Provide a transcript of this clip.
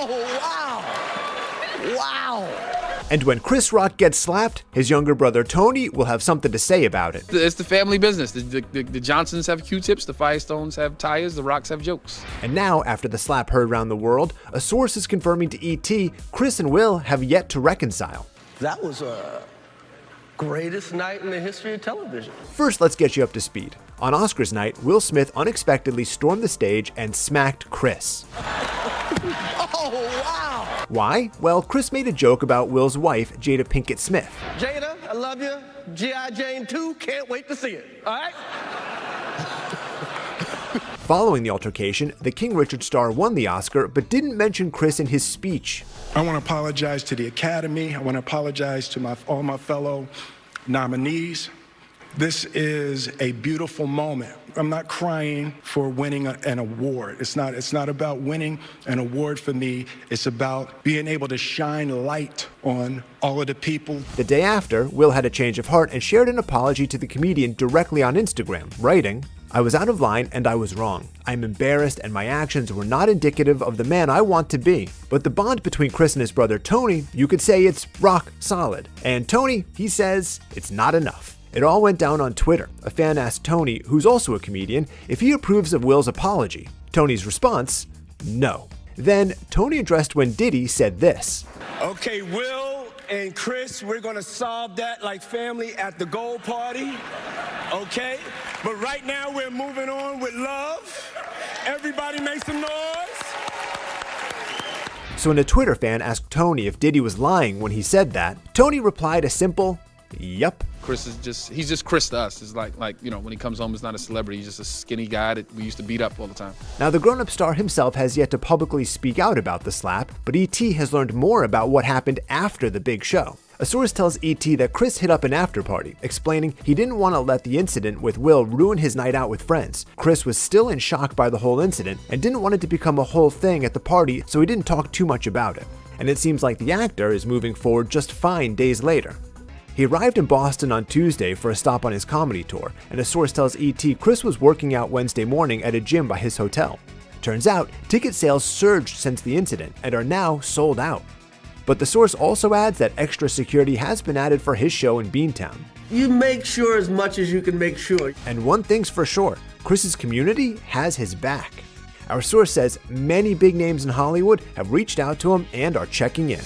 Oh, wow. Wow. And when Chris Rock gets slapped, his younger brother Tony will have something to say about it. It's the family business. The Johnsons have Q-tips, the Firestones have tires, the Rocks have jokes. And now, after the slap heard around the world, a source is confirming to ET, Chris and Will have yet to reconcile. That was a greatest night in the history of television. First, let's get you up to speed. On Oscars night, Will Smith unexpectedly stormed the stage and smacked Chris. Oh, wow. Why? Well, Chris made a joke about Will's wife, Jada Pinkett Smith. Jada, I love you. G.I. Jane 2, can't wait to see it. All right? Following the altercation, the King Richard star won the Oscar, but didn't mention Chris in his speech. I want to apologize to the Academy. I want to apologize to all my fellow nominees. This is a beautiful moment. I'm not crying for winning an award. It's not about winning an award for me. It's about being able to shine light on all of the people. The day after, Will had a change of heart and shared an apology to the comedian directly on Instagram, writing, "I was out of line and I was wrong. I'm embarrassed and my actions were not indicative of the man I want to be. But the bond between Chris and his brother Tony, you could say it's rock solid. And Tony, he says, it's not enough." It all went down on Twitter. A fan asked Tony, who's also a comedian, if he approves of Will's apology. Tony's response, no. Then Tony addressed when Diddy said this. Okay, Will and Chris, we're gonna solve that like family at the gold party, okay? But right now we're moving on with love. Everybody make some noise. So when a Twitter fan asked Tony if Diddy was lying when he said that, Tony replied a simple, yup. Chris is he's just Chris to us. It's like, when he comes home, he's not a celebrity. He's just a skinny guy that we used to beat up all the time. Now, the grown-up star himself has yet to publicly speak out about the slap, but E.T. has learned more about what happened after the big show. A source tells E.T. that Chris hit up an after-party, explaining he didn't want to let the incident with Will ruin his night out with friends. Chris was still in shock by the whole incident and didn't want it to become a whole thing at the party, so he didn't talk too much about it. And it seems like the actor is moving forward just fine days later. He arrived in Boston on Tuesday for a stop on his comedy tour, and a source tells ET Chris was working out Wednesday morning at a gym by his hotel. Turns out, ticket sales surged since the incident and are now sold out. But the source also adds that extra security has been added for his show in Beantown. You make sure as much as you can make sure. And one thing's for sure, Chris's community has his back. Our source says many big names in Hollywood have reached out to him and are checking in.